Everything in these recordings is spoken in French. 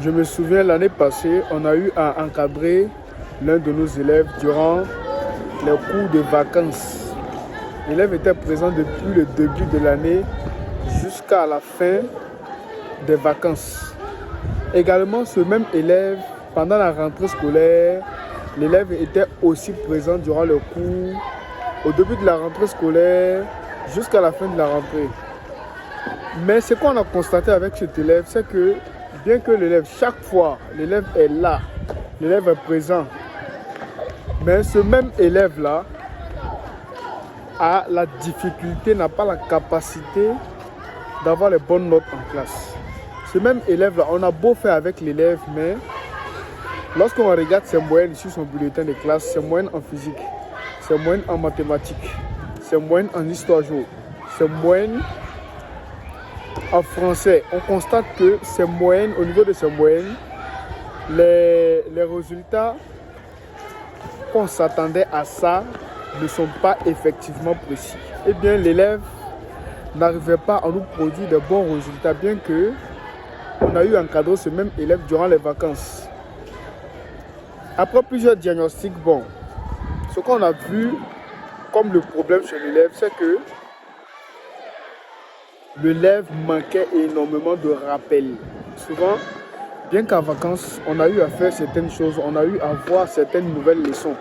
Je me souviens l'année passée, on a eu à encadrer l'un de nos élèves durant les cours de vacances. L'élève était présent depuis le début de l'année jusqu'à la fin des vacances. Également, ce même élève, pendant la rentrée scolaire, l'élève était aussi présent durant le cours, au début de la rentrée scolaire jusqu'à la fin de la rentrée. Mais ce qu'on a constaté avec cet élève, c'est que bien que l'élève, chaque fois, l'élève est là, l'élève est présent, mais ce même élève-là a la difficulté, n'a pas la capacité d'avoir les bonnes notes en classe. Ce même élève-là, on a beau faire avec l'élève, mais lorsqu'on regarde ses moyennes sur son bulletin de classe, ses moyennes en physique, ses moyennes en mathématiques, ses moyennes en histoire-géo, ses moyennes en français, on constate que ces moyennes, au niveau de ces moyennes, les résultats qu'on s'attendait à ça ne sont pas effectivement précis. Eh bien, l'élève n'arrivait pas à nous produire de bons résultats, bien que on a eu encadré ce même élève durant les vacances. Après plusieurs diagnostics, ce qu'on a vu comme le problème chez l'élève, c'est que l'élève manquait énormément de rappels. Souvent, bien qu'en vacances, on a eu à faire certaines choses, on a eu à voir certaines nouvelles leçons.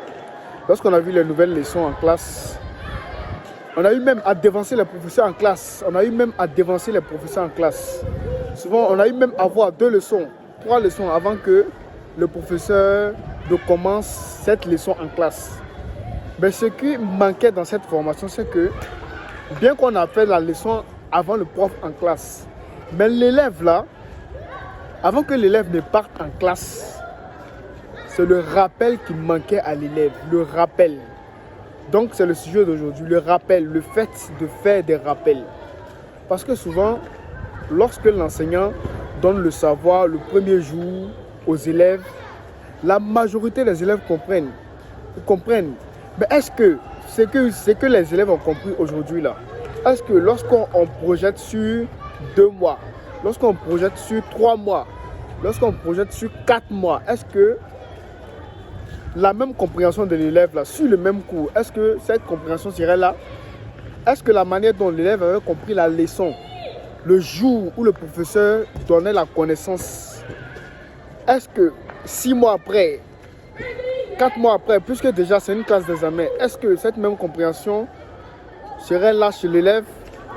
Lorsqu'on a vu les nouvelles leçons en classe, on a eu même à devancer les professeurs en classe. Souvent, on a eu même à voir 2 leçons, 3 leçons avant que le professeur ne commence cette leçon en classe. Mais ce qui manquait dans cette formation, c'est que bien qu'on a fait la leçon avant le prof en classe, mais l'élève là, avant que l'élève ne parte en classe, c'est le rappel qui manquait à l'élève, le rappel. Donc c'est le sujet d'aujourd'hui, le rappel, le fait de faire des rappels. Parce que souvent, lorsque l'enseignant donne le savoir le premier jour aux élèves, la majorité des élèves comprennent. Mais est-ce que ce que les élèves ont compris aujourd'hui là, est-ce que lorsqu'on projette sur 2 mois, lorsqu'on projette sur 3 mois, lorsqu'on projette sur 4 mois, est-ce que la même compréhension de l'élève là, sur le même cours, est-ce que cette compréhension serait là? Est-ce que la manière dont l'élève avait compris la leçon, le jour où le professeur donnait la connaissance, est-ce que 6 mois après, 4 mois après, puisque déjà c'est une classe d'examen, est-ce que cette même compréhension serait là chez l'élève?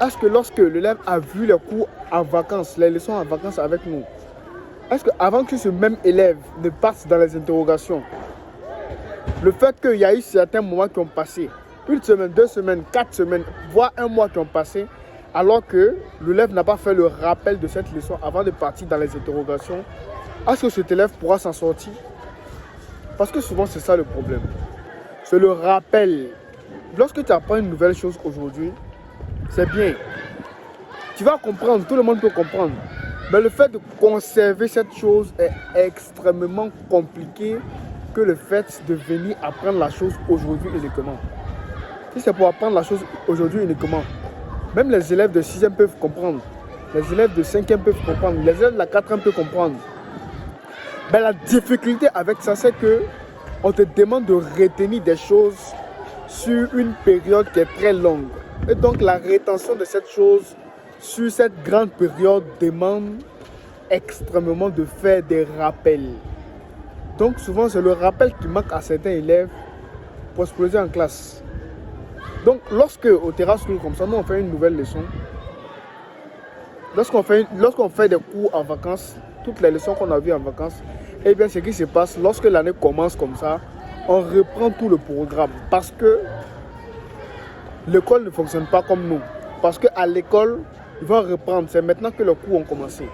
Est-ce que lorsque l'élève a vu les cours en vacances, les leçons en vacances avec nous, est-ce qu'avant que ce même élève ne passe dans les interrogations, le fait qu'il y a eu certains moments qui ont passé, 1 semaine, 2 semaines, 4 semaines, voire 1 mois qui ont passé, alors que l'élève n'a pas fait le rappel de cette leçon avant de partir dans les interrogations, est-ce que cet élève pourra s'en sortir? Parce que souvent c'est ça le problème. C'est le rappel. Lorsque tu apprends une nouvelle chose aujourd'hui, c'est bien. Tu vas comprendre, tout le monde peut comprendre. Mais le fait de conserver cette chose est extrêmement compliqué que le fait de venir apprendre la chose aujourd'hui uniquement. Si c'est pour apprendre la chose aujourd'hui uniquement, même les élèves de 6e peuvent comprendre. Les élèves de 5e peuvent comprendre. Les élèves de la 4e peuvent comprendre. Mais la difficulté avec ça, c'est que on te demande de retenir des choses sur une période qui est très longue. Et donc la rétention de cette chose sur cette grande période demande extrêmement de faire des rappels. Donc souvent c'est le rappel qui manque à certains élèves pour exploser en classe. Donc lorsque au Terra School comme ça, nous on fait une nouvelle leçon, lorsqu'on fait des cours en vacances, toutes les leçons qu'on a vues en vacances, et bien ce qui se passe lorsque l'année commence comme ça, on reprend tout le programme parce que l'école ne fonctionne pas comme nous. Parce qu'à l'école, ils vont reprendre, c'est maintenant que les cours ont commencé.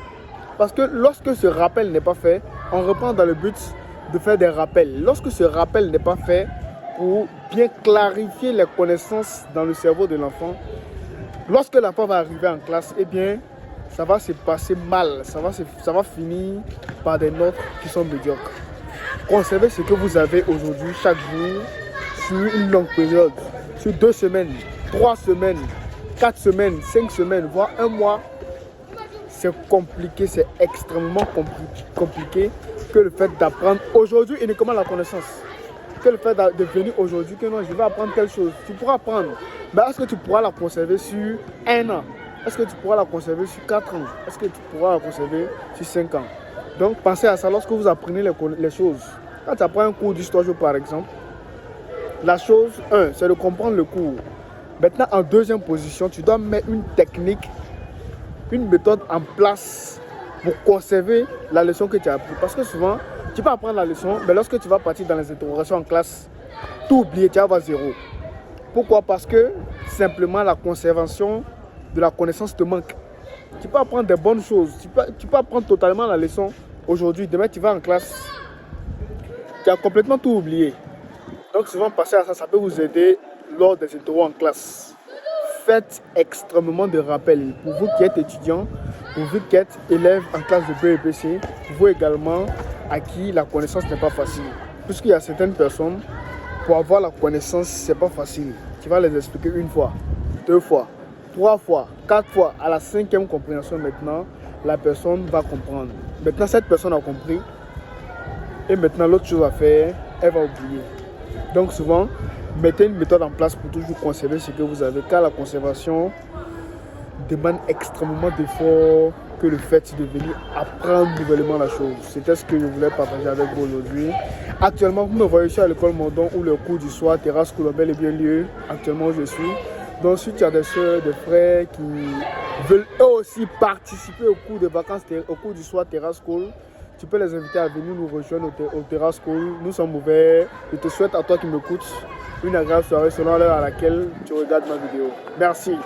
Parce que lorsque ce rappel n'est pas fait, on reprend dans le but de faire des rappels. Lorsque ce rappel n'est pas fait pour bien clarifier les connaissances dans le cerveau de l'enfant, lorsque l'enfant va arriver en classe, eh bien, ça va se passer mal. Ça va finir par des notes qui sont médiocres. Conservez ce que vous avez aujourd'hui, chaque jour, sur une longue période, sur 2 semaines, 3 semaines, 4 semaines, 5 semaines, voire 1 mois. c'est compliqué, c'est extrêmement compliqué que le fait d'apprendre aujourd'hui uniquement la connaissance. Que le fait de venir aujourd'hui, que non, je vais apprendre quelque chose. Tu pourras apprendre, mais est-ce que tu pourras la conserver sur 1 an? Est-ce que tu pourras la conserver sur 4 ans? Est-ce que tu pourras la conserver sur 5 ans? Donc, pensez à ça lorsque vous apprenez les choses. Quand tu apprends un cours d'histoire, par exemple, la chose 1, c'est de comprendre le cours. Maintenant, en deuxième position, tu dois mettre une technique, une méthode en place pour conserver la leçon que tu as appris. Parce que souvent, tu peux apprendre la leçon, mais lorsque tu vas partir dans les interrogations en classe, tout oublier, tu vas avoir 0. Pourquoi? Parce que simplement la conservation de la connaissance te manque. Tu peux apprendre des bonnes choses, tu peux apprendre totalement la leçon aujourd'hui, demain tu vas en classe, tu as complètement tout oublié. Donc souvent passer à ça, ça peut vous aider lors des interros en classe. Faites extrêmement de rappels pour vous qui êtes étudiant, pour vous qui êtes élève en classe de BEPC, pour vous également à qui la connaissance n'est pas facile. Puisqu'il y a certaines personnes, pour avoir la connaissance, c'est pas facile. Tu vas les expliquer 1 fois, 2 fois, 3 fois, 4 fois. À la 5e compréhension maintenant, la personne va comprendre. Maintenant, cette personne a compris. Et maintenant, l'autre chose à faire, elle va oublier. Donc souvent, mettez une méthode en place pour toujours conserver ce que vous avez. Car la conservation demande extrêmement d'efforts que le fait de venir apprendre nouvellement la chose. C'était ce que je voulais partager avec vous aujourd'hui. Actuellement, vous me voyez ici à l'école Mondon où le cours du soir, Terrasse School, bel et bien lieu. Actuellement, où je suis. Donc, si tu as des soeurs, des frères qui veulent eux aussi participer au cours de vacances, au cours du soir, Terrasse School, tu peux les inviter à venir nous rejoindre au Terrace School. Nous sommes ouverts. Je te souhaite à toi qui m'écoutes une agréable soirée selon l'heure à laquelle tu regardes ma vidéo. Merci.